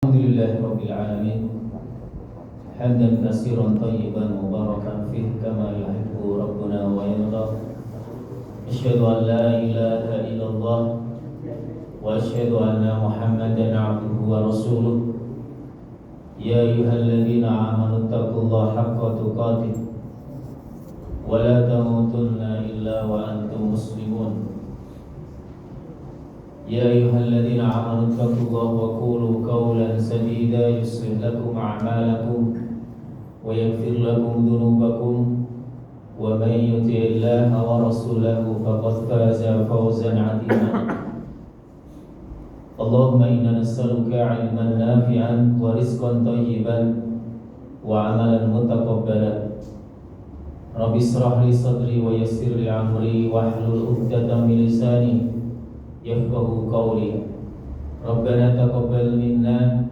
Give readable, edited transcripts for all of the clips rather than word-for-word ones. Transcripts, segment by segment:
Alhamdulillah Rabbil Alamin Hamdan kasiran tayyiban mubarakan fih Kama yuhibbu Rabbuna wa yarda. Asyhadu an la ilaha illallah Wa asyhadu anna Muhammadan abduhu wa rasuluh. Ya ayyuhalladzina amanu taqullaha haqqa tuqatih Wa la tamutunna illa wa antum muslimun. يا أيها الذين آمنوا اتقوا الله وقولوا قولا سديدا يصلح لكم أعمالكم ويغفر لكم ذنوبكم ومن يطع الله ورسوله فقد فاز فوزا عظيما. اللهم إنا نسألك علما نافعا ورزقا طيبا وعملا متقبلا. رب اشرح لي صدري ويسر لي أمري واحلل عقدة من لساني يفقهوا قولي. ربنا تقبل منا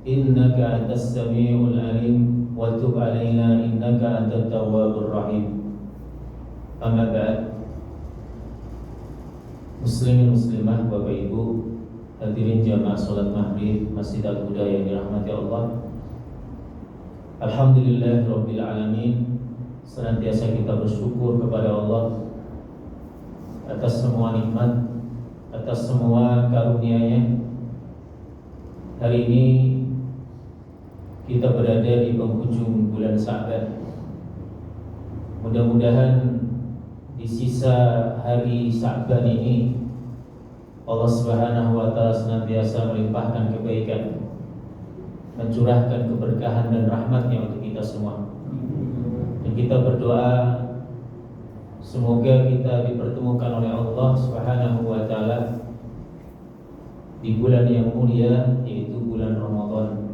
إنك أنت السميع العليم وتب علينا إنك أنت التواب الرحيم. أما بعد, muslimin muslimah, Bapak Ibu, hadirin jamaah salat maghrib Masjid Al-Huda yang dirahmati Allah. Alhamdulillah Rabbil Alamin. Senantiasa kita bersyukur kepada Allah atas semua nikmat, atas semua karunia-Nya. Hari ini kita berada di penghujung bulan Sya'ban. Mudah-mudahan di sisa hari Sya'ban ini Allah Subhanahu wa taala senantiasa melimpahkan kebaikan, mencurahkan keberkahan dan rahmat-Nya untuk kita semua. Dan kita berdoa semoga kita dipertemukan oleh Allah Subhanahu wa taala di bulan yang mulia, yaitu bulan Ramadan.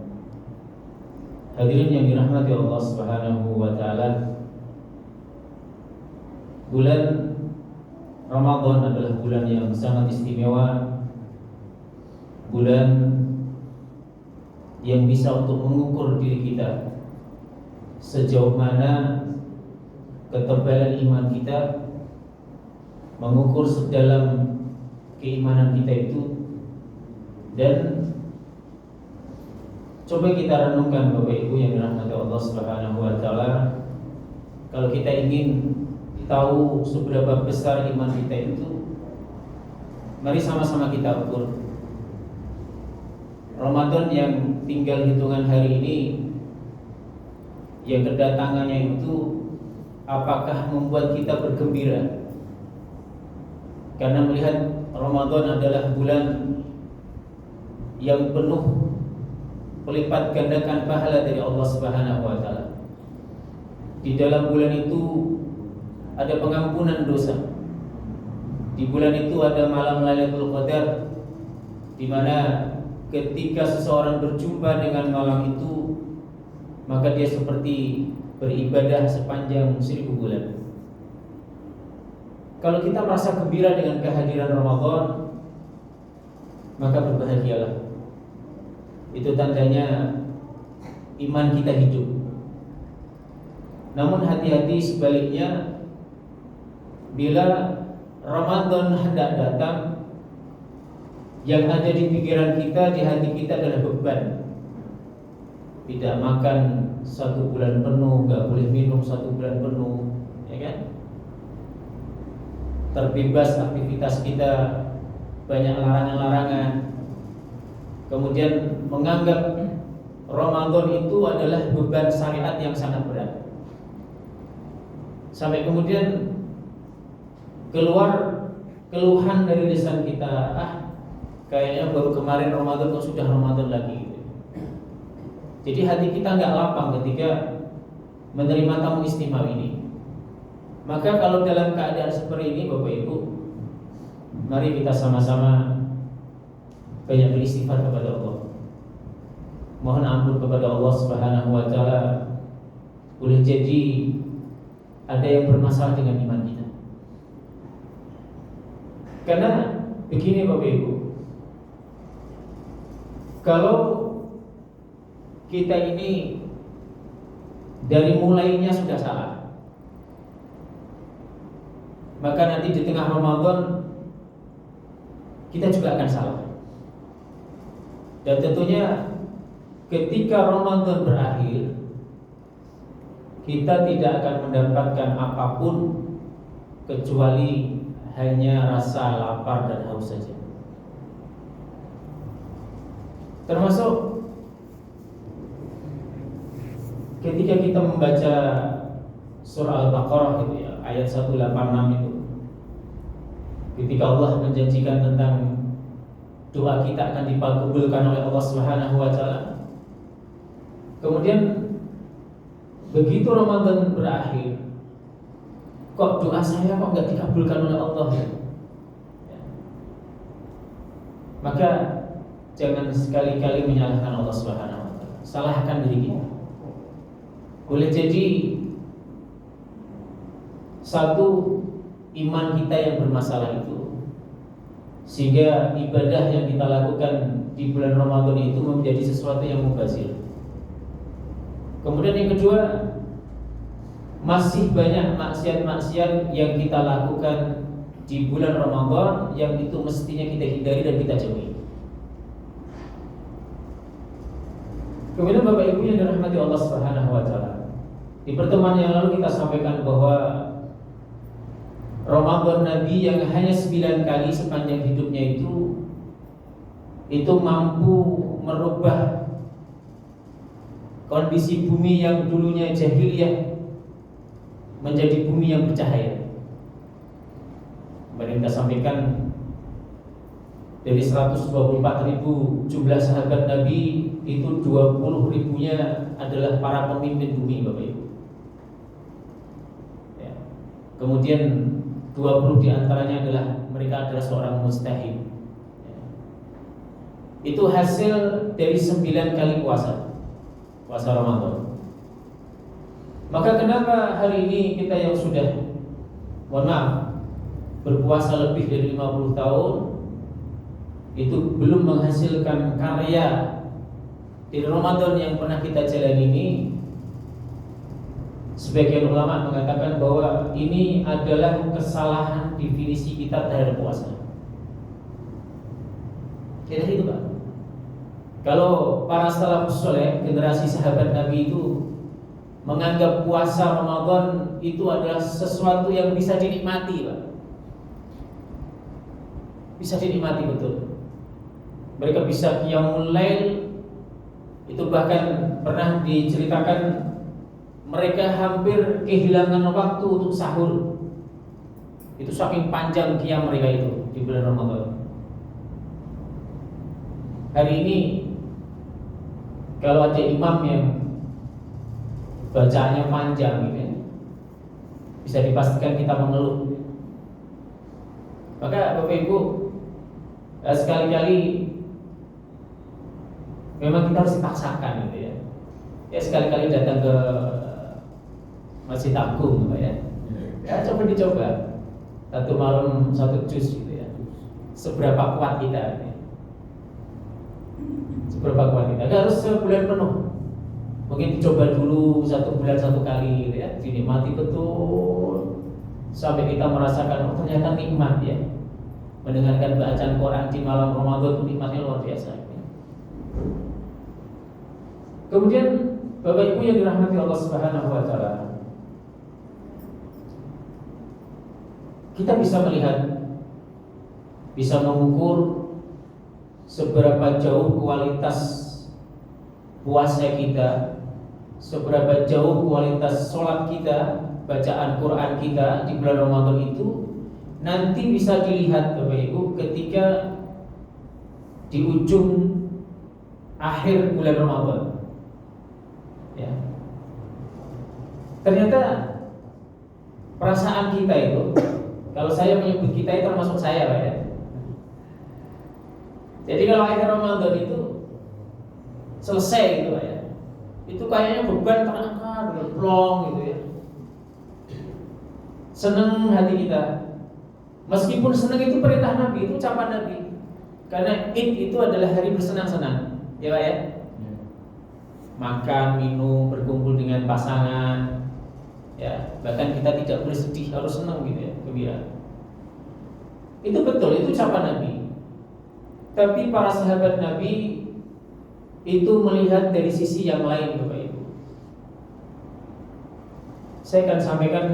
Hadirin yang dirahmati Allah Subhanahu wa taala, bulan Ramadan adalah bulan yang sangat istimewa, bulan yang bisa untuk mengukur diri kita sejauh mana ketebalan iman kita, mengukur sedalam keimanan kita itu. Dan coba kita renungkan Bapak Ibu yang dirahmati Allah Subhanahu wa taala, kalau kita ingin tahu seberapa besar iman kita itu, mari sama-sama kita ukur. Ramadan yang tinggal hitungan hari ini, yang kedatangannya itu apakah membuat kita bergembira? Karena melihat Ramadan adalah bulan yang penuh pelipat gandakan pahala dari Allah Subhanahu wa taala. Di dalam bulan itu ada pengampunan dosa. Di bulan itu ada malam Lailatul Qadar, di mana ketika seseorang berjumpa dengan malam itu, maka dia seperti beribadah sepanjang 1000 bulan. Kalau kita merasa gembira dengan kehadiran Ramadan, maka berbahagialah. Itu tandanya iman kita hidup. Namun hati-hati sebaliknya, bila Ramadan hendak datang, yang ada di pikiran kita, di hati kita adalah beban. Tidak makan 1 bulan penuh, gak boleh minum 1 bulan penuh, ya kan? Terbebas aktivitas kita, banyak larangan-larangan. Kemudian menganggap Ramadan itu adalah beban syariat yang sangat berat. Sampai kemudian keluar keluhan dari lisan kita, kayaknya baru kemarin Ramadan kok sudah Ramadan lagi. Jadi hati kita nggak lapang ketika menerima tamu istimewa ini. Maka kalau dalam keadaan seperti ini, Bapak Ibu, mari kita sama-sama banyak beristighfar kepada Allah. Mohon ampun kepada Allah Subhanahu wa taala. Boleh jadi ada yang bermasalah dengan iman kita. Karena begini Bapak Ibu, kalau kita ini dari mulainya sudah salah, maka nanti di tengah Ramadan kita juga akan salah. Dan tentunya ketika Ramadan berakhir, kita tidak akan mendapatkan apapun kecuali hanya rasa lapar dan haus saja. Termasuk ketika kita membaca surah Al-Baqarah itu ya, ayat 186 itu, ketika Allah menjanjikan tentang doa kita akan dikabulkan oleh Allah Subhanahu wa taala. Kemudian begitu Ramadan berakhir, kok doa saya kok nggak dikabulkan oleh Allah ya? Maka jangan sekali-kali menyalahkan Allah Subhanahu wa taala. Salahkan diri kita. Boleh jadi satu, iman kita yang bermasalah itu, sehingga ibadah yang kita lakukan di bulan Ramadan itu menjadi sesuatu yang mubazir. Kemudian yang kedua, masih banyak maksiat-maksiat yang kita lakukan di bulan Ramadan yang itu mestinya kita hindari dan kita jauhi. Kemudian Bapak Ibu yang dirahmati Allah Subhanahu wa taala, di pertemuan yang lalu kita sampaikan bahwa Ramadan Nabi yang hanya 9 kali sepanjang hidupnya itu mampu merubah kondisi bumi yang dulunya jahiliyah menjadi bumi yang bercahaya. Kemarin kita sampaikan dari 124.000 jumlah sahabat Nabi, itu 20.000-nya adalah para pemimpin bumi, Bapak Ibu. Ya. Kemudian 20 diantaranya adalah mereka adalah seorang mujtahid. Ya. Itu hasil dari 9 kali puasa Ramadan. Maka kenapa hari ini kita yang sudah, mohon maaf, berpuasa lebih dari 50 tahun itu belum menghasilkan karya di Ramadan yang pernah kita jalani ini? Sebagian ulama mengatakan bahwa ini adalah kesalahan definisi kita terhadap puasa. Jadi itu Pak. Kalau para salafus saleh, generasi sahabat Nabi itu menganggap puasa Ramadan itu adalah sesuatu yang bisa dinikmati, Pak. Bisa dinikmati betul. Mereka bisa qiyamul lail, itu bahkan pernah diceritakan mereka hampir kehilangan waktu untuk sahur. Itu saking panjang qiyam mereka itu di bulan Ramadan. Hari ini kalau ada imam yang bacaannya panjang gitu ya, bisa dipastikan kita mengeluh. Maka Bapak Ibu, sekali-kali memang kita harus dipaksakan gitu ya. Ya sekali-kali datang ke Masjid Agung gitu ya. Ya coba dicoba. Satu malam 1 juz gitu ya. Seberapa kuat kita gitu ya. Seberapa kuat kita. Gak harus sebulan penuh. Mungkin dicoba dulu 1 bulan 1 kali gitu ya. Dinikmati betul sampai kita merasakan, oh ternyata nikmat ya. Mendengarkan bacaan Quran di malam Ramadan itu nikmatnya luar biasa. Kemudian Bapak Ibu yang dirahmati Allah Subhanahu wa taala, kita bisa melihat, bisa mengukur seberapa jauh kualitas puasa kita, seberapa jauh kualitas sholat kita, bacaan Quran kita di bulan Ramadan itu nanti bisa dilihat Bapak Ibu ketika di ujung akhir bulan Ramadan. Ya. Ternyata perasaan kita itu, kalau saya menyebut kita itu termasuk saya Pak ya. Jadi kalau akhir Ramadan itu selesai gitu Pak ya, itu kayaknya beban terangkat, plong gitu ya. Seneng hati kita. Meskipun senang itu perintah Nabi, itu ucapan Nabi. Karena Id itu adalah hari bersenang-senang, ya Pak ya. Makan, minum, berkumpul dengan pasangan, ya. Bahkan kita tidak boleh sedih, harus senang gitu ya, gembira. Itu betul, itu ucapan Nabi. Tapi para sahabat Nabi itu melihat dari sisi yang lain, Bapak Ibu. Saya akan sampaikan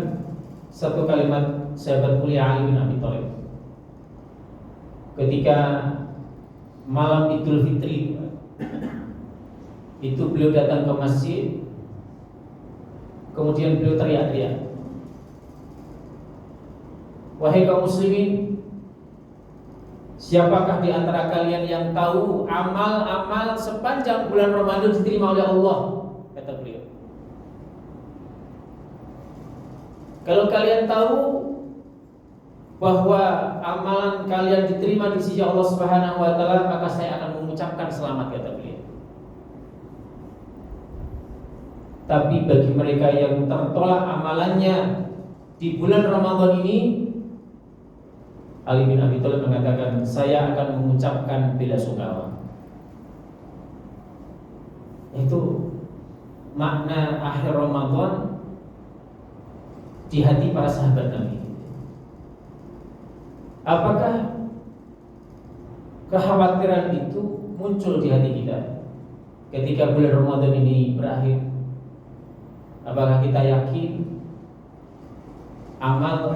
satu kalimat sahabat mulia Ali bin Abi Thalib. Ketika malam Idul Fitri, itu beliau datang ke masjid, kemudian beliau teriak-teriak, "Wahai kaum muslimin, siapakah di antara kalian yang tahu amal-amal sepanjang bulan Ramadan diterima oleh Allah?" Kata beliau. Kalau kalian tahu bahwa amalan kalian diterima di sisi Allah Subhanahu wa taala, maka saya akan mengucapkan selamat, kata beliau. Tapi bagi mereka yang tertolak amalannya di bulan Ramadan ini, Ali bin Abi Thalib mengatakan, saya akan mengucapkan bela sungkawa. Itu makna akhir Ramadan di hati para sahabat Nabi. Apakah kekhawatiran itu muncul di hati kita ketika bulan Ramadan ini berakhir? Apakah kita yakin amal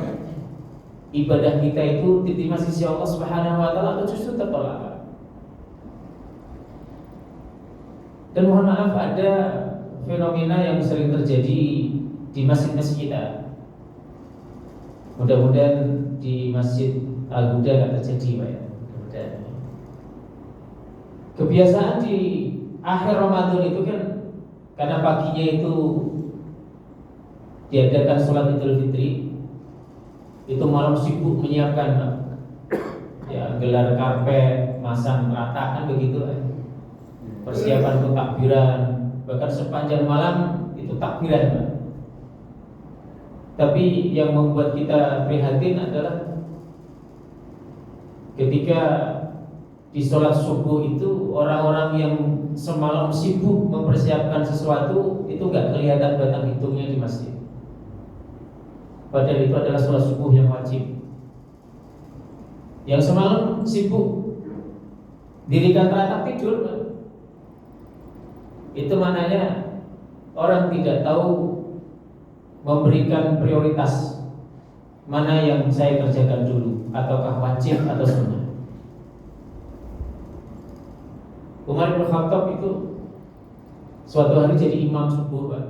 ibadah kita itu diterima sisi Allah Subhanahu wa taala atau justru tertolak? Dan mohon maaf, ada fenomena yang sering terjadi di masjid-masjid kita. Mudah-mudahan di Masjid Al-Huda tidak terjadi, Pak ya. Mudah-mudahan. Kebiasaan di akhir Ramadan itu kan, karena paginya itu diadakan sholat Idul Fitri, itu malam sibuk menyiapkan, ya, gelar karpet, masang rata, kan begitu, persiapan untuk takbiran, bahkan sepanjang malam itu takbiran, Pak. Tapi yang membuat kita prihatin adalah ketika di sholat subuh itu orang-orang yang semalam sibuk mempersiapkan sesuatu itu nggak kelihatan batang hitungnya di masjid. Padahal itu adalah sholat subuh yang wajib. Yang semalam sibuk dirikan teratak tidur, itu maknanya orang tidak tahu memberikan prioritas mana yang saya kerjakan dulu, ataukah wajib atau sunnah. Umar bin Khattab itu suatu hari jadi imam subuh, Pak.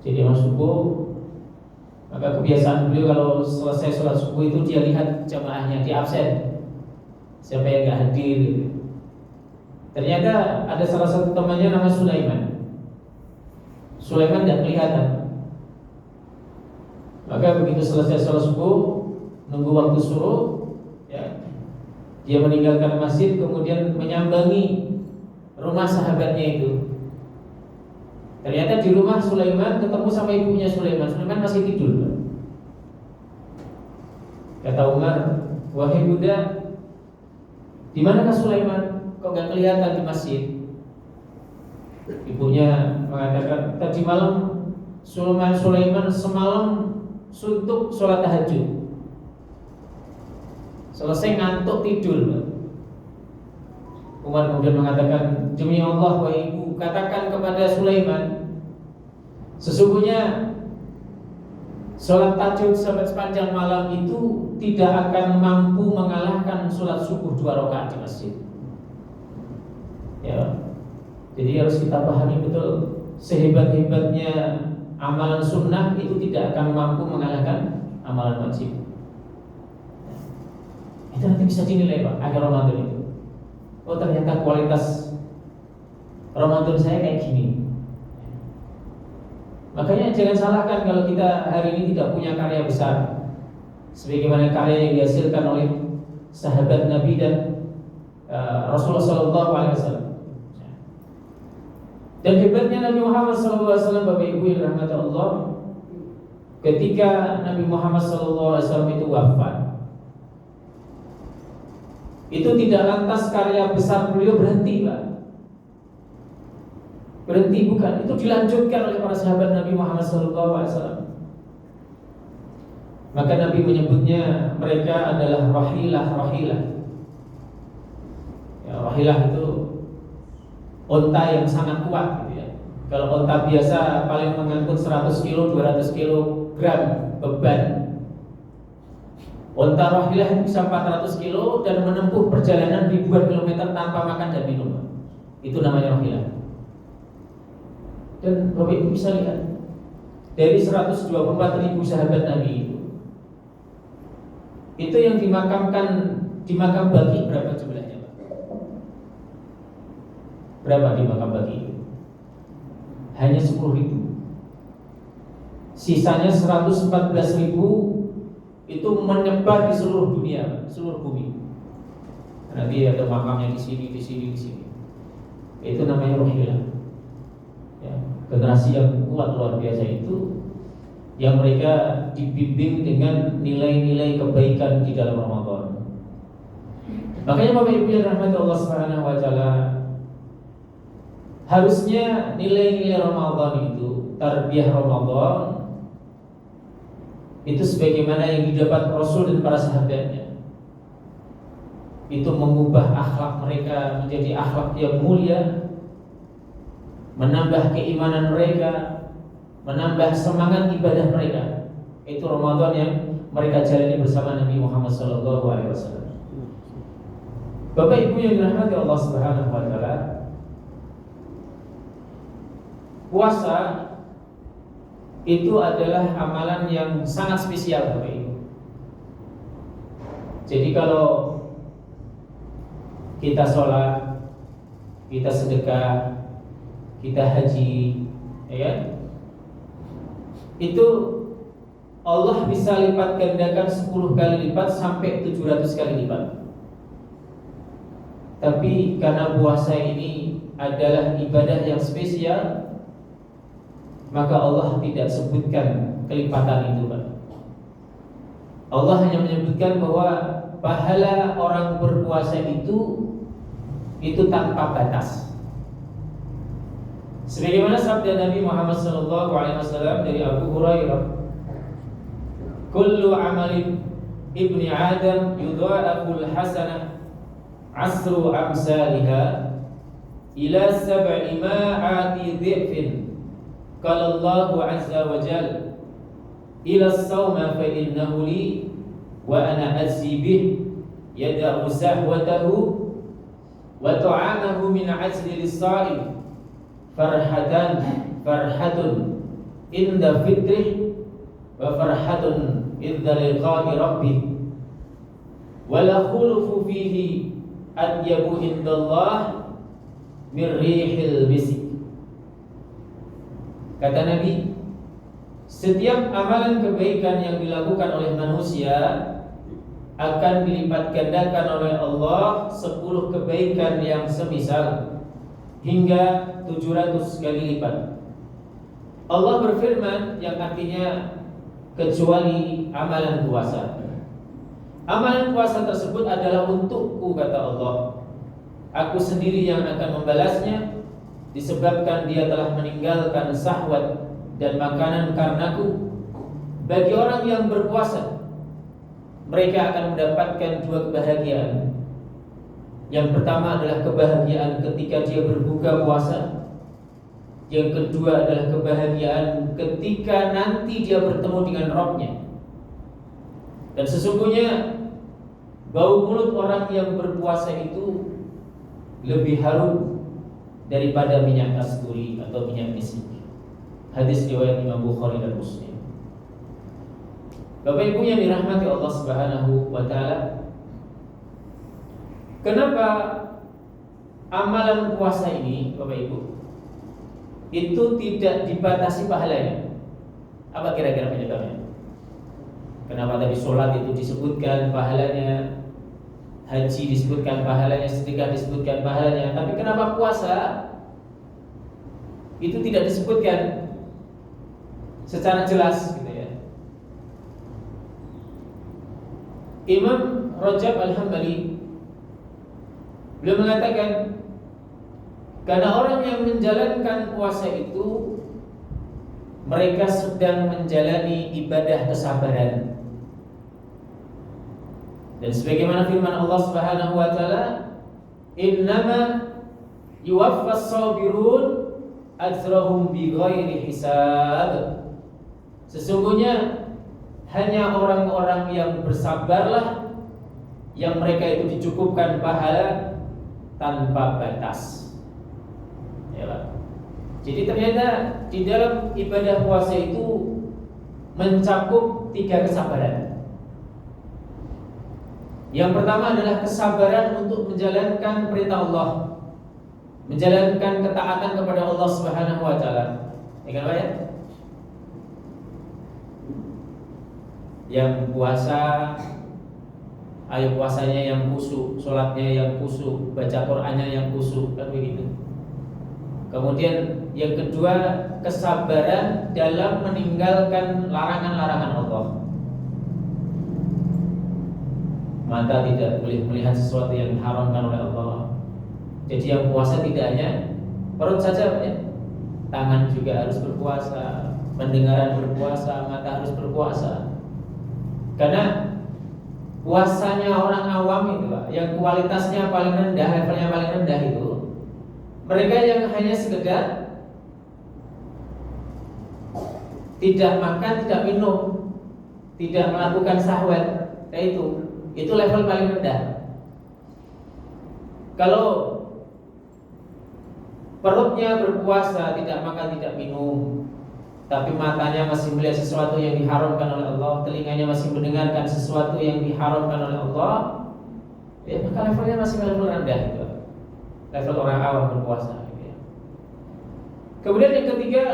Jadi imam subuh, maka kebiasaan beliau kalau selesai sholat subuh itu dia lihat jamaahnya di absen, siapa yang nggak hadir. Ternyata ada salah satu temannya nama Sulaiman. Sulaiman tidak kelihatan. Maka begitu selesai sholat subuh, nunggu waktu suruh, ya, dia meninggalkan masjid, kemudian menyambangi rumah sahabatnya itu. Ternyata di rumah Sulaiman ketemu sama ibunya Sulaiman. Sulaiman masih tidur. Kata Umar, wahai Bunda, di manakah Sulaiman? Kok gak kelihatan di masjid? Ibunya mengatakan, tadi malam Sulaiman semalam suntuk sholat tahajud, selesai ngantuk tidur. Umar kemudian mengatakan, demi Allah wahai ibu, katakan kepada Sulaiman, sesungguhnya sholat tahajud sampai sepanjang malam itu tidak akan mampu mengalahkan sholat subuh 2 rakaat di masjid. Ya, jadi harus kita pahami betul, sehebat-hebatnya amalan sunnah itu tidak akan mampu mengalahkan amalan wajib. Itu nanti bisa dinilai, Pak, akhir Ramadan itu. Oh, ternyata kualitas Ramadan saya kayak gini. Makanya jangan salahkan kalau kita hari ini tidak punya karya besar sebagaimana karya yang dihasilkan oleh sahabat Nabi dan Rasulullah SAW. Dan hebatnya Nabi Muhammad SAW, Bapak Ibu yang rahmati Allah, ketika Nabi Muhammad SAW itu wafat, itu tidak lantas karya besar beliau berhenti, Pak. Berhenti bukan, itu dilanjutkan oleh para sahabat Nabi Muhammad SAW. Maka Nabi menyebutnya mereka adalah rahilah. Ya, rahilah itu onta yang sangat kuat gitu ya. Kalau onta biasa paling mengangkut 100 kilo, 200 kilogram beban. Onta rahilah bisa 400 kilo dan menempuh perjalanan ribuan kilometer tanpa makan dan minum. Itu namanya rahilah. Dan Bapak Ibu bisa lihat, dari 124.000 sahabat Nabi itu yang dimakamkan di makam Baqi berapa jumlahnya, Pak? Berapa di makam Baqi? Hanya 10.000. Sisanya 114.000 itu menyebar di seluruh dunia, seluruh bumi. Nanti ada makamnya di sini, di sini, di sini. Itu namanya rahilah. Ya, generasi yang kuat luar biasa itu, yang mereka dibimbing dengan nilai-nilai kebaikan di dalam Ramadan. Makanya Bapak Ibu yang rahmati Allah Subhanahu wa taala, harusnya nilai-nilai Ramadan itu, tarbiyah Ramadan itu sebagaimana yang didapat Rasul dan para sahabatnya, itu mengubah akhlak mereka menjadi akhlak yang mulia, menambah keimanan mereka, menambah semangat ibadah mereka. Itu Ramadan yang mereka jalani bersama Nabi Muhammad SAW. Bapak Ibu yang dirahmati Allah Subhanahu wa taala, puasa itu adalah amalan yang sangat spesial, Bapak Ibu. Jadi kalau kita sholat, kita sedekah, kita haji, ya, itu Allah bisa lipat gandakan 10 kali lipat sampai 700 kali lipat. Tapi karena puasa ini adalah ibadah yang spesial, maka Allah tidak sebutkan kelipatan itu, Pak. Allah hanya menyebutkan bahwa pahala orang berpuasa itu tanpa batas. Sebagaimana sabda Nabi Muhammad SAW dari Abu Hurairah, "Kullu amali ibni Adam yudha'aful hasanah asru amsalha ila sab'i ma'ati dhi'fin." Qala Allah azza wa jalla, "Ila as-sawma fa innahu li wa ana azzi bih yad'u sahwatahu wa ta'amahu min ajli lis-sha'im farhatun inda fitrih wa farhatun idza liqa'i rabbih wa la khulufu fihi adyabu indallah min rihil misk." Kata Nabi, setiap amalan kebaikan yang dilakukan oleh manusia akan dilipat gandakan oleh Allah 10 kebaikan yang semisal hingga 700 kali lipat. Allah berfirman yang artinya kecuali amalan puasa. Amalan puasa tersebut adalah untukku, kata Allah. Aku sendiri yang akan membalasnya, disebabkan dia telah meninggalkan syahwat dan makanan karenaku. Bagi orang yang berpuasa, mereka akan mendapatkan 2 kebahagiaan. Yang pertama adalah kebahagiaan ketika dia berbuka puasa. Yang kedua adalah kebahagiaan ketika nanti dia bertemu dengan Rabb-Nya. Dan sesungguhnya bau mulut orang yang berpuasa itu lebih harum daripada minyak kasturi atau minyak misik. Hadis riwayat Imam Bukhari dan Muslim. Bapak Ibu yang dirahmati Allah Subhanahu wa taala, kenapa amalan puasa ini, Bapak Ibu, itu tidak dibatasi pahalanya? Apa kira-kira penyebabnya? Kenapa tadi sholat itu disebutkan pahalanya, haji disebutkan pahalanya, sedekah disebutkan pahalanya, tapi kenapa puasa itu tidak disebutkan secara jelas gitu ya? Imam Rajab Al-Hambali beliau mengatakan, karena orang yang menjalankan puasa itu mereka sedang menjalani ibadah kesabaran. Dan sebagaimana firman Allah Subhanahu wa taala, "Innama yuwaffas sabirun ajrahum bighairi hisab. Sesungguhnya hanya orang-orang yang bersabarlah yang mereka itu dicukupkan pahala tanpa batas. Ya. Jadi ternyata di dalam ibadah puasa itu mencakup 3 kesabaran. Yang pertama adalah kesabaran untuk menjalankan perintah Allah, menjalankan ketaatan kepada Allah Subhanahu wa taala. Ingat Pak ya? Yang puasa, ayo puasanya yang khusyuk, sholatnya yang khusyuk, baca Qur'annya yang khusyuk, kan begitu. Kemudian yang kedua, kesabaran dalam meninggalkan larangan-larangan Allah. Mata tidak boleh melihat sesuatu yang diharamkan oleh Allah. Jadi yang puasa tidak hanya perut saja, Pak ya. Tangan juga harus berpuasa, pendengaran berpuasa, mata harus berpuasa. Karena puasanya orang awam itu, Pak, yang kualitasnya paling rendah, levelnya paling rendah itu, mereka yang hanya sekedar tidak makan, tidak minum, tidak melakukan sahwat, itu level paling rendah. Kalau perutnya berpuasa, tidak makan, tidak minum, tapi matanya masih melihat sesuatu yang diharamkan oleh Allah, telinganya masih mendengarkan sesuatu yang diharamkan oleh Allah, ya maka levelnya masih level rendah itu. Level orang awam berpuasa. Kemudian yang ketiga,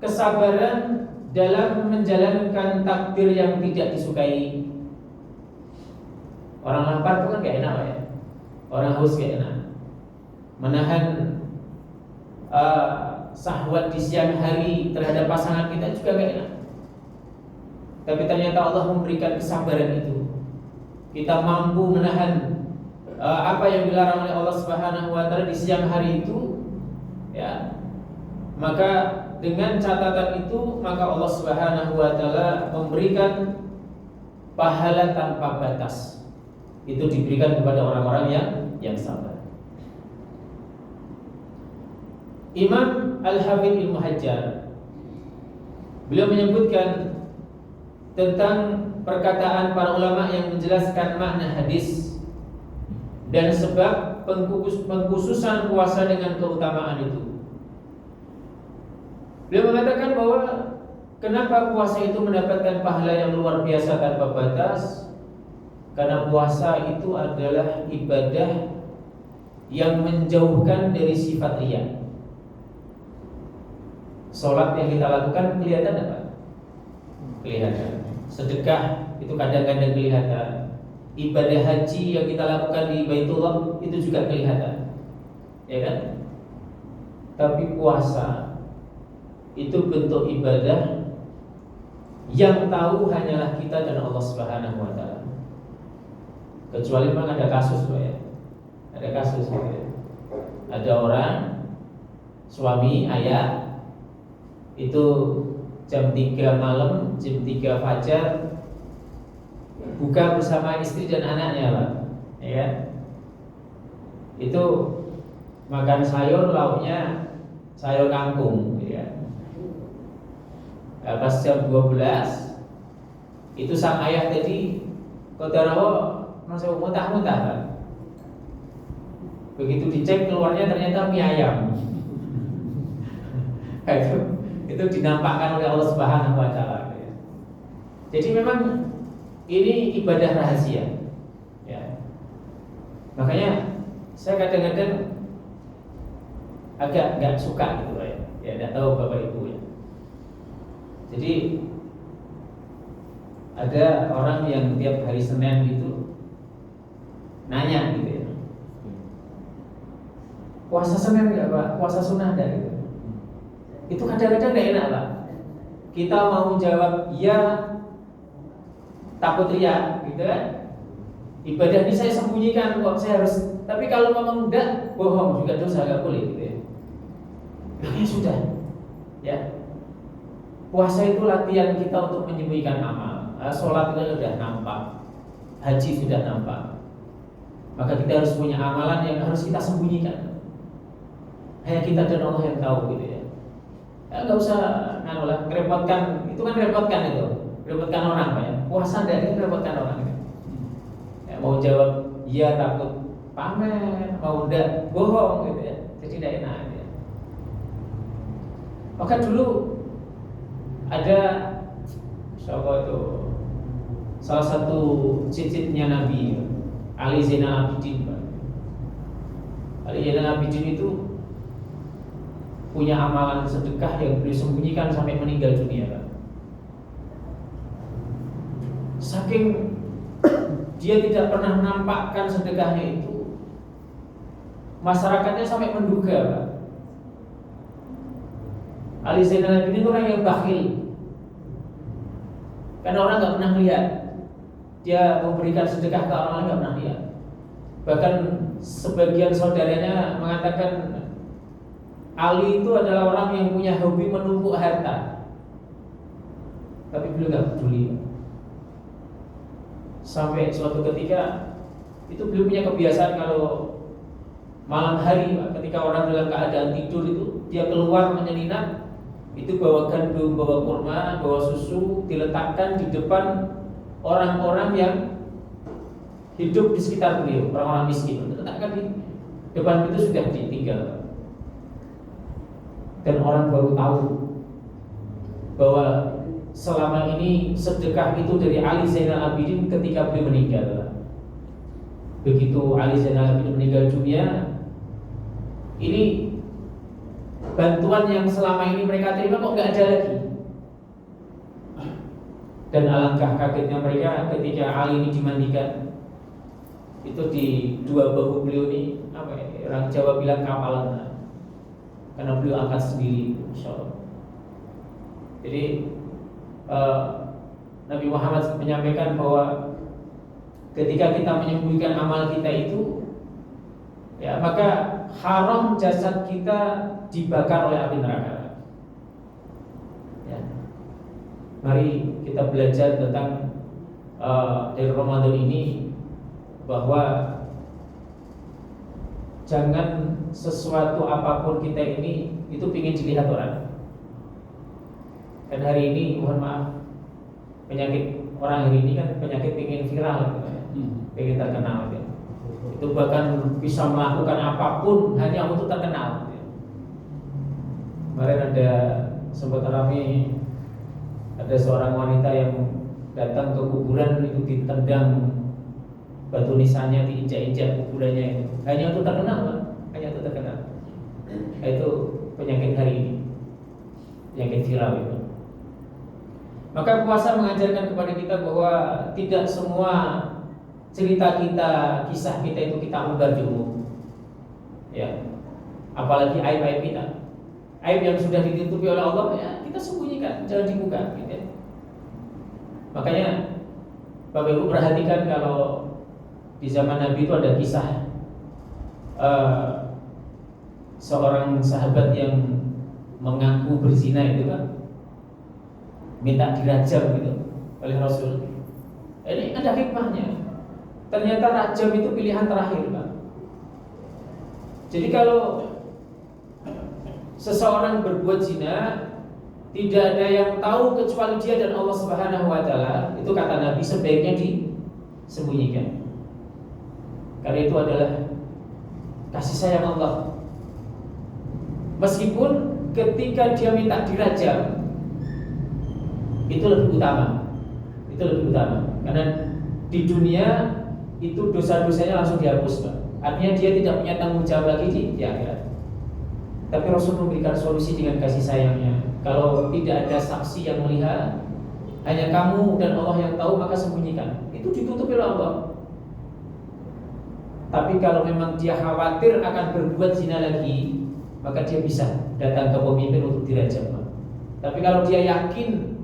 kesabaran dalam menjalankan takdir yang tidak disukai. Orang lapar itu kan gak enak Pak ya. Orang haus gak enak. Menahan syahwat di siang hari terhadap pasangan kita juga gak enak. Tapi ternyata Allah memberikan kesabaran itu. Kita mampu menahan apa yang dilarang oleh Allah Subhanahu wa taala di siang hari itu, ya. Maka dengan catatan itu, maka Allah Subhanahu wa taala memberikan pahala tanpa batas. Itu diberikan kepada orang-orang yang sabar. Imam Al-Hafidz Ibnu Hajar, beliau menyebutkan tentang perkataan para ulama yang menjelaskan makna hadis dan sebab pengkhususan puasa dengan keutamaan itu. Beliau mengatakan bahwa kenapa puasa itu mendapatkan pahala yang luar biasa tanpa batas? Karena puasa itu adalah ibadah yang menjauhkan dari sifat riya. Sholat yang kita lakukan kelihatan apa? Kelihatan. Sedekah itu kadang-kadang kelihatan. Ibadah haji yang kita lakukan di Baitullah itu juga kelihatan, ya kan? Tapi puasa itu bentuk ibadah yang tahu hanyalah kita dan Allah Subhanahu wa taala. Kecuali memang ada kasus, Pak ya. Ada kasus gitu ya. Ada orang suami ayah itu jam 3 malam, jam 3 fajar buka bersama istri dan anaknya, Pak. Ya. Itu makan sayur, lauknya sayur kangkung, ya. Pas jam 12 itu sang ayah tadi kodarawo masih muntah-muntah, Pak. Begitu dicek keluarnya ternyata mie ayam. itu dinampakkan oleh Allah Subhanahu wa taala. Jadi memang ini ibadah rahasia. Ya. Makanya saya kadang-kadang agak nggak suka gitu ya. Ya, nggak tahu Bapak Ibu ya. Jadi ada orang yang tiap hari Senin gitu nanya gitu ya, puasa Senin nggak Pak? Puasa sunnah ada gitu. Itu kadang-kadang nggak enak Pak. Kita mau jawab ya, takut riya gitu kan. Ibadah ini saya sembunyikan kok, saya harus. Tapi kalau ngomong enggak, bohong juga dosa, nggak boleh gitu ya. Ya sudah, ya. Puasa itu latihan kita untuk menyembunyikan amal. Sholat itu sudah nampak, haji sudah nampak. Maka kita harus punya amalan yang harus kita sembunyikan. hanya kita dan Allah yang tahu gitu ya. Ya nggak usah merepotkan, itu kan merepotkan orang Pak ya. Puasa dari merepotkan orang gitu. Ya, mau jawab iya takut pamer, mau enggak bohong gitu ya. Jadi tidak enak gitu ya. Maka dulu ada siapa itu, salah satu cicitnya Nabi Ali Zainal Abidin Pak. Ali Zainal Abidin itu punya amalan sedekah yang beliau sembunyikan sampai meninggal dunia Pak. Saking dia tidak pernah menampakkan sedekahnya itu, masyarakatnya sampai menduga Pak, Ali Zainal Abidin itu orang yang bakhil, karena orang nggak pernah lihat dia memberikan sedekah ke orang lain, nggak pernah lihat. Bahkan sebagian saudaranya mengatakan Ali itu adalah orang yang punya hobi menumpuk harta, tapi beliau nggak peduli. Sampai suatu ketika itu beliau punya kebiasaan kalau malam hari Pak, ketika orang dalam keadaan tidur itu dia keluar menyelinap, itu bawa gandum, bawa kurma, bawa susu, diletakkan di depan orang-orang yang hidup di sekitar beliau, orang-orang miskin, diletakkan di depan itu sudah ditinggal. Dan orang baru tahu bahwa selama ini sedekah itu dari Ali Zainal Abidin ketika beliau meninggal. Begitu Ali Zainal Abidin meninggal dunia, ini bantuan yang selama ini mereka terima kok nggak ada lagi. Dan alangkah kagetnya mereka ketika Ali ini dimandikan. Itu di dua bahu beliau ini, orang Jawa bilang kapalan, karena beliau angkat sendiri, insya Allah. Jadi Nabi Muhammad menyampaikan bahwa ketika kita menyembunyikan amal kita itu, ya maka haram jasad kita dibakar oleh api neraka. Ya. Mari kita belajar tentang dari Ramadan ini bahwa jangan sesuatu apapun kita ini itu ingin dilihat orang. Dan hari ini mohon maaf, penyakit orang hari ini kan penyakit ingin viral gitu ya. Ingin terkenal gitu. Itu bahkan bisa melakukan apapun hanya untuk terkenal gitu. Kemarin ada sempat ramai, ada seorang wanita yang datang ke kuburan itu ditendang, batu nisannya diinjak-injak kuburannya itu hanya untuk terkenal Pak. Hanya untuk terkenal. Itu penyakit hari ini, penyakit viral itu. Maka puasa mengajarkan kepada kita bahwa tidak semua cerita kita, kisah kita itu kita umbar di umum. Ya. Apalagi aib-aib kita. Aib yang sudah ditutupi oleh Allah ya kita sembunyikan, jangan dibuka gitu ya. Makanya Bapak Ibu perhatikan kalau di zaman Nabi itu ada kisah seorang sahabat yang mengaku berzina itu kan, minta dirajam gitu oleh Rasul. Ini ada hikmahnya. Ternyata rajam itu pilihan terakhir Pak. Jadi kalau seseorang berbuat zina, tidak ada yang tahu kecuali dia dan Allah Subhanahu wa taala, itu kata Nabi sebaiknya disembunyikan. Karena itu adalah kasih sayang Allah. Meskipun ketika dia minta dirajam, itu lebih utama. Itu lebih utama. Karena di dunia itu dosa-dosanya langsung dihapus Pak. Artinya dia tidak punya tanggung jawab lagi di akhirat. Tapi Rasul memberikan solusi dengan kasih sayangnya. Kalau tidak ada saksi yang melihat, hanya kamu dan Allah yang tahu, maka sembunyikan. Itu ditutupi oleh Allah. Tapi kalau memang dia khawatir akan berbuat zina lagi, maka dia bisa datang ke pemimpin untuk dirajam. Tapi kalau dia yakin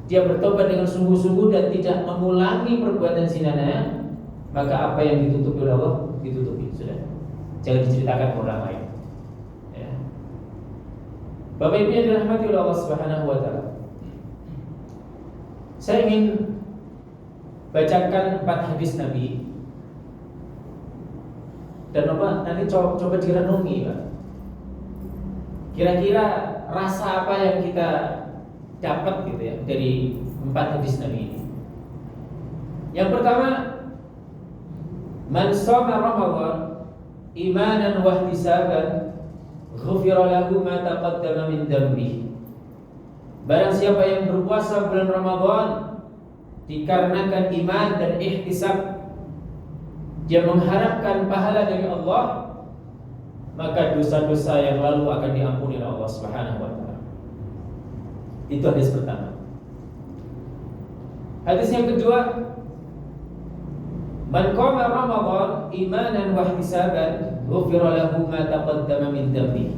dia bertobat dengan sungguh-sungguh dan tidak mengulangi perbuatan zinanya, maka apa yang ditutupi oleh Allah ditutupi sudah. Jangan diceritakan ke orang lain. Ya. Bapak Ibu yang dirahmati oleh Allah Subhanahu wa taala. Saya ingin bacakan 4 hadis Nabi. Dan Bapak nanti coba direnungi Pak. Kira-kira rasa apa yang kita dapat gitu ya dari 4 hadis Nabi ini? Yang pertama, man shoma Ramadan imanan wa ihtisaban ghufira lahu ma taqaddama min dhanbihi. Barang siapa yang berpuasa bulan Ramadan dikarenakan iman dan ihtisab, dia mengharapkan pahala dari Allah, maka dosa-dosa yang lalu akan diampuni oleh Allah Subhanahu wa taala. Itu hadis pertama. Hadis yang kedua, man qama Ramadan imanan wa ihtisaban ghufira lahu ma taqaddama min dhanbihi.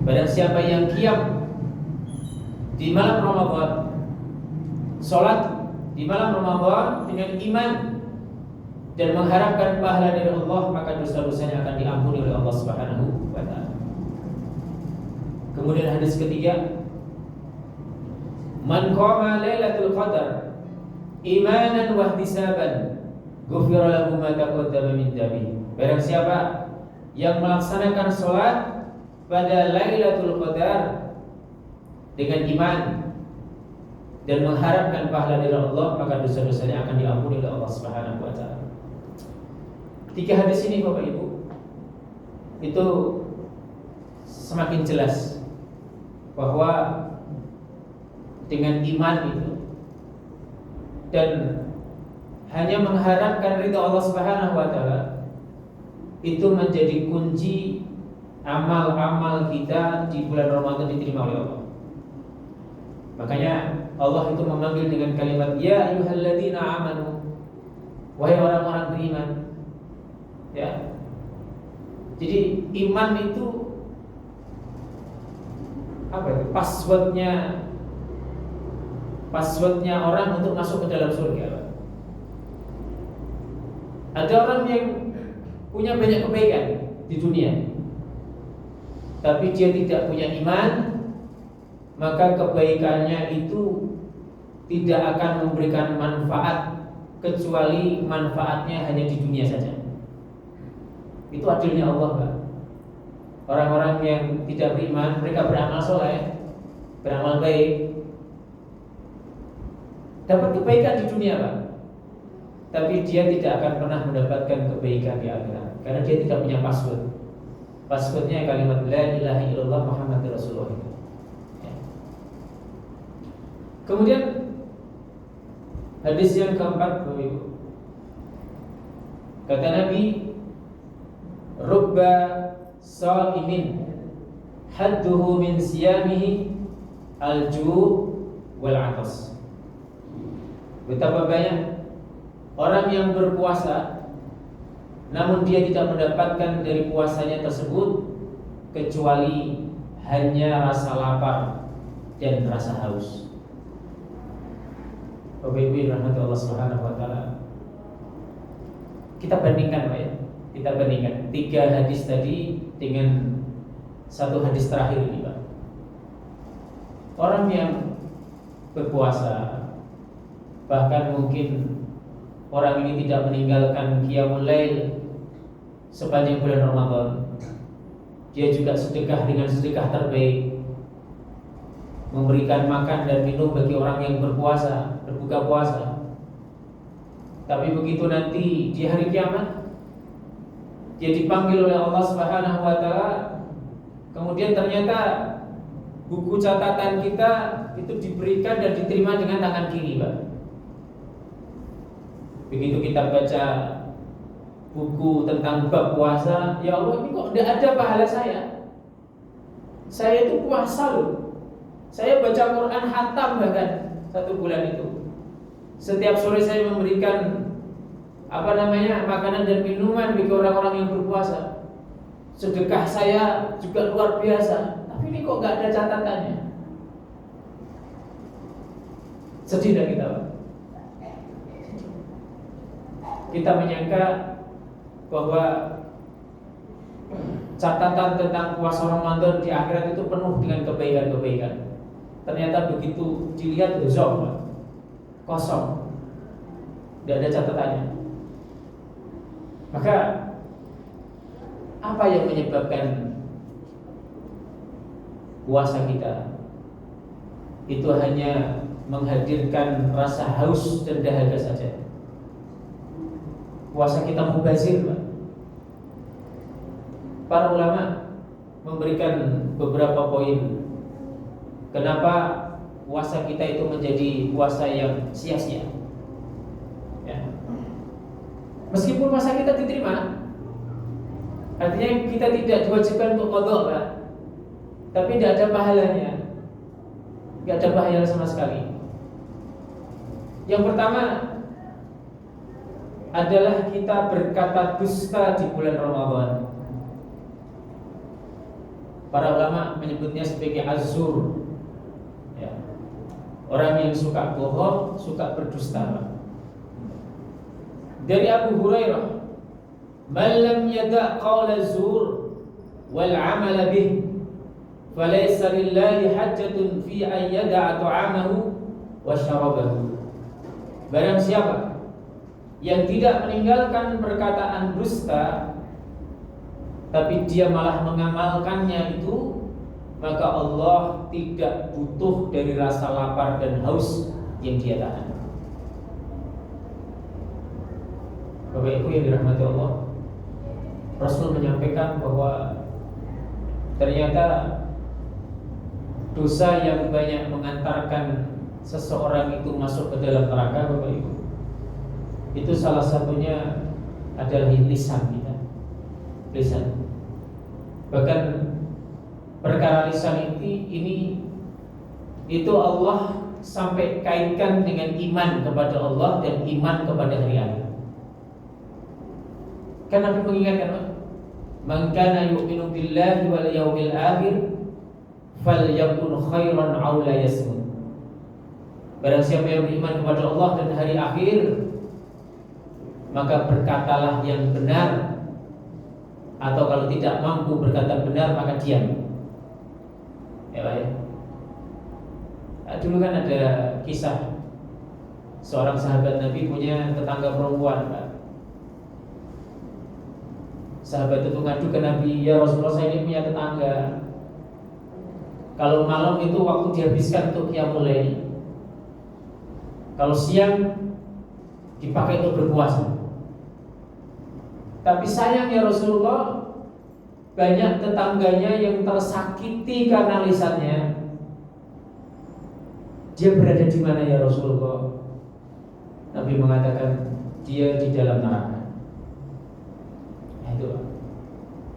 Barang siapa yang qiyam di malam Ramadan, salat di malam Ramadan dengan iman dan mengharapkan pahala dari Allah, maka dosa-dosanya akan diampuni oleh Allah Subhanahu wa taala. Kemudian hadis ketiga, man qama lailatul qadar imanan wa ihtisaban ghufira lahu ma taqaddama min dhanbihi. Barang siapa yang melaksanakan salat pada Lailatul Qadar dengan iman dan mengharapkan pahala dari Allah, maka dosa-dosanya akan diampuni oleh Allah Subhanahu wa taala. 3 hadis ini Bapak Ibu itu semakin jelas bahwa dengan iman itu dan hanya mengharapkan ridha Allah Subhanahu wa taala itu menjadi kunci amal-amal kita di bulan Ramadan diterima oleh Allah. Makanya Allah itu memanggil dengan kalimat ya ayyuhalladzina amanu, wahai orang-orang beriman. Ya. Jadi iman itu apa itu? Passwordnya orang untuk masuk ke dalam surga. Ada orang yang punya banyak kebaikan di dunia, tapi dia tidak punya iman, maka kebaikannya itu tidak akan memberikan manfaat kecuali manfaatnya hanya di dunia saja. Itu adilnya Allah, Pak. Orang-orang yang tidak beriman, mereka beramal soleh, beramal baik, dapat kebaikan di dunia, Pak, tapi dia tidak akan pernah mendapatkan kebaikan di akhirat karena dia tidak punya password. Passwordnya kalimat la ilaha illallah Muhammadur Rasulullah. Ya. Kemudian hadis yang keempat, kata Nabi, rubba sha'imin hadduhu min siyamihi al-ju' wal 'atas. Betapa banyak orang yang berpuasa namun dia tidak mendapatkan dari puasanya tersebut kecuali hanya rasa lapar dan rasa haus. Bapak Ibu rahmati Allah Subhanahu wa taala. Kita bandingkan Pak ya. Kita bandingkan 3 hadis tadi dengan 1 hadis terakhir ini Pak. Orang yang berpuasa, bahkan mungkin orang ini tidak meninggalkan qiyamul lail sepanjang bulan Ramadan, dia juga sedekah dengan sedekah terbaik, memberikan makan dan minum bagi orang yang berpuasa, berbuka puasa. Tapi begitu nanti di hari kiamat dia dipanggil oleh Allah Subhanahu wa taala, kemudian ternyata buku catatan kita itu diberikan dan diterima dengan tangan kiri, Pak. Begitu kita baca buku tentang bab puasa, ya Allah, ini kok tidak ada pahala saya. Saya itu puasa loh. Saya baca Quran khatam bahkan 1 bulan itu. Setiap sore saya memberikan makanan dan minuman bagi orang-orang yang berpuasa. Sedekah saya juga luar biasa. Tapi ini kok nggak ada catatannya. Sedih dah kita, Pak. Kita menyangka bahwa catatan tentang puasa Ramadan di akhirat itu penuh dengan kebaikan-kebaikan. Ternyata begitu dilihat kosong, tidak ada catatannya. Maka apa yang menyebabkan puasa kita itu hanya menghadirkan rasa haus dan dahaga saja. Puasa kita mubazir, Pak. Para ulama memberikan beberapa poin kenapa puasa kita itu menjadi puasa yang sia-sia. Ya. Meskipun puasa kita diterima, artinya kita tidak diwajibkan untuk qadha, Pak. Tapi tidak ada pahalanya. Tidak ada pahala sama sekali. Yang pertama adalah kita berkata dusta di bulan Ramadan. Para ulama menyebutnya sebagai azur. Ya. Orang yang suka bohong, suka berdusta. Dari Abu Hurairah, "Man lam yada' qawla zur wal 'amala bih, falaysa lillahi hajjatun fi an yada'a ta'amahu wa syarabahu." Barang siapa yang tidak meninggalkan perkataan dusta tapi dia malah mengamalkannya itu, maka Allah tidak butuh dari rasa lapar dan haus yang dia tahan. Bapak Ibu yang dirahmati Allah, Rasul menyampaikan bahwa ternyata dosa yang banyak mengantarkan seseorang itu masuk ke dalam neraka, Bapak Ibu, itu salah satunya adalah lisan kita. Lisan. Bahkan perkara lisan ini itu Allah sampai kaitkan dengan iman kepada Allah dan iman kepada hari akhir. Kan Nabi mengingatkan, "Man kana yu'minu billahi wal yawmil akhir falyakun khairan aw la yasmut." Barang siapa yang beriman kepada Allah dan hari akhir, maka berkatalah yang benar, atau kalau tidak mampu berkata benar maka diam. Ya Pak ya. Nah, dulu kan ada kisah seorang sahabat Nabi punya tetangga perempuan, Pak. Sahabat itu ngadu ke Nabi, "Ya Rasulullah, saya ini punya tetangga. Kalau malam itu waktu dihabiskan untuk qiyamul lail. Kalau siang dipakai untuk berpuasa. Tapi sayang ya Rasulullah, banyak tetangganya yang tersakiti karena lisannya. Dia berada di mana ya Rasulullah?" Nabi mengatakan, "Dia di dalam neraka." Nah, itu.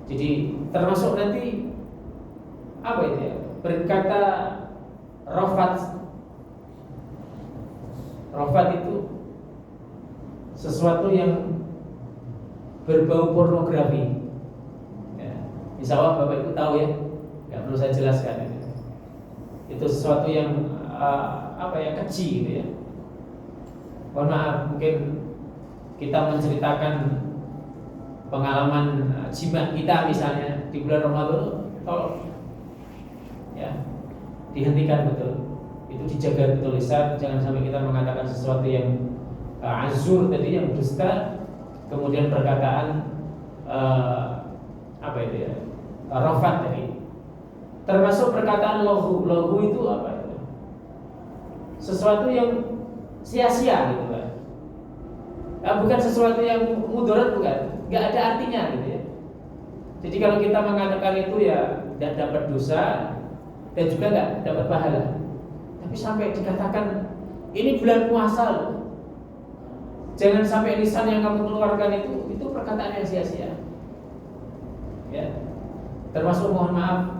Jadi termasuk nanti apa itu ya? Berkata rafat. Rafat itu sesuatu yang berbau pornografi. Ya, insya Allah Bapak Ibu tahu ya, nggak perlu saya jelaskan. Itu sesuatu yang keji gitu ya. Mohon maaf, mungkin kita menceritakan pengalaman jima kita misalnya di bulan Ramadan, tolong ya dihentikan betul. Itu dijaga betul lisan, jangan sampai kita mengatakan sesuatu yang azur tadi, yang dusta. Kemudian perkataan rafat tadi. Termasuk perkataan lohu itu apa itu? Sesuatu yang sia-sia gitu kan. Bukan sesuatu yang mudarat, bukan. Enggak ada artinya gitu ya. Jadi kalau kita mengatakan itu ya tidak dapat dosa dan juga enggak dapat pahala. Tapi sampai dikatakan ini bulan puasa loh. Jangan sampai lisan yang kamu keluarkan itu perkataan yang sia-sia. Ya. Termasuk mohon maaf,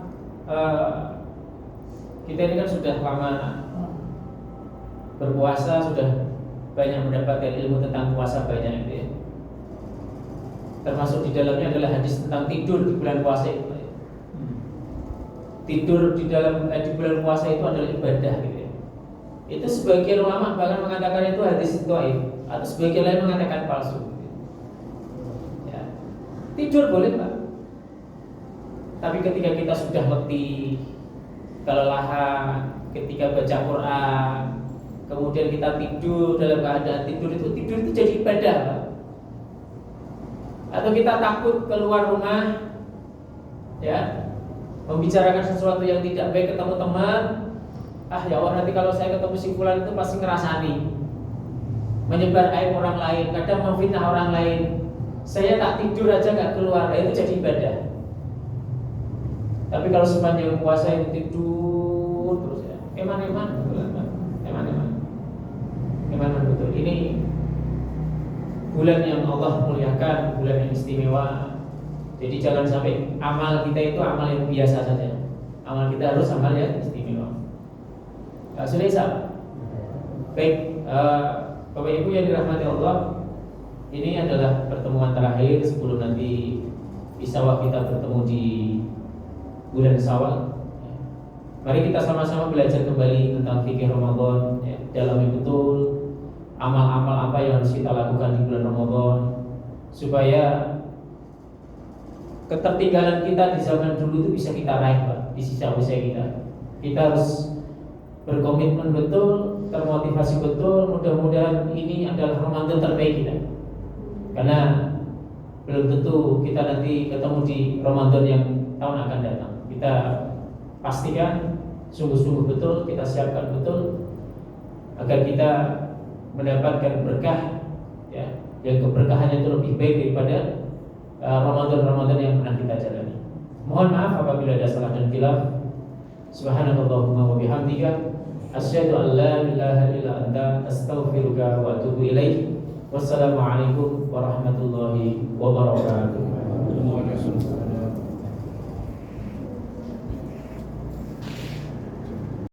kita ini kan sudah lama berpuasa, sudah banyak mendapatkan ilmu tentang puasa banyak itu ya. Termasuk di dalamnya adalah hadis tentang tidur di bulan puasa itu. Tidur di bulan puasa itu adalah ibadah gitu ya. Itu sebagian ulama bahkan mengatakan itu hadis dhaif, atau sebagian lain mengatakan palsu. Ya. Tidur boleh Pak, tapi ketika kita sudah letih, kelelahan, ketika baca Quran, kemudian kita tidur dalam keadaan tidur itu jadi ibadah Pak. Atau kita takut keluar rumah, ya, membicarakan sesuatu yang tidak baik, ketemu teman, ya Allah nanti kalau saya ketemu si fulan itu pasti ngerasani, menyebar aib orang lain, kadang memfitnah orang lain. Saya tak tidur aja nggak keluar, itu jadi ibadah. Tapi kalau sepanjang puasa itu tidur terus ya, eman betul. Ini bulan yang Allah muliakan, bulan yang istimewa. Jadi jangan sampai amal kita itu amal yang biasa saja. Amal kita harus amal yang istimewa. Sudah Isa? Baik, Bapak Ibu yang dirahmati Allah, ini adalah pertemuan terakhir sebelum nanti insya kita bertemu di bulan Syawal. Mari kita sama-sama belajar kembali tentang fikih Ramadan, ya, dalami betul amal-amal apa yang harus kita lakukan di bulan Ramadan, supaya ketertinggalan kita di zaman dulu itu bisa kita raih, Pak, di sisa usia kita. Kita harus berkomitmen betul, termotivasi betul. Mudah-mudahan ini adalah Ramadan terbaik kita, karena belum tentu kita nanti ketemu di Ramadan yang tahun akan datang. Kita pastikan sungguh-sungguh betul, kita siapkan betul agar kita mendapatkan berkah, ya, yang keberkahannya itu lebih baik daripada Ramadan yang pernah kita jalani. Mohon maaf apabila ada salah dan khilaf. Subhanallahumma wa bihamdika asyhadu an la ilaha illa anta astaghfiruka wa atubu ilaik. Wassalamualaikum warahmatullahi wabarakatuh.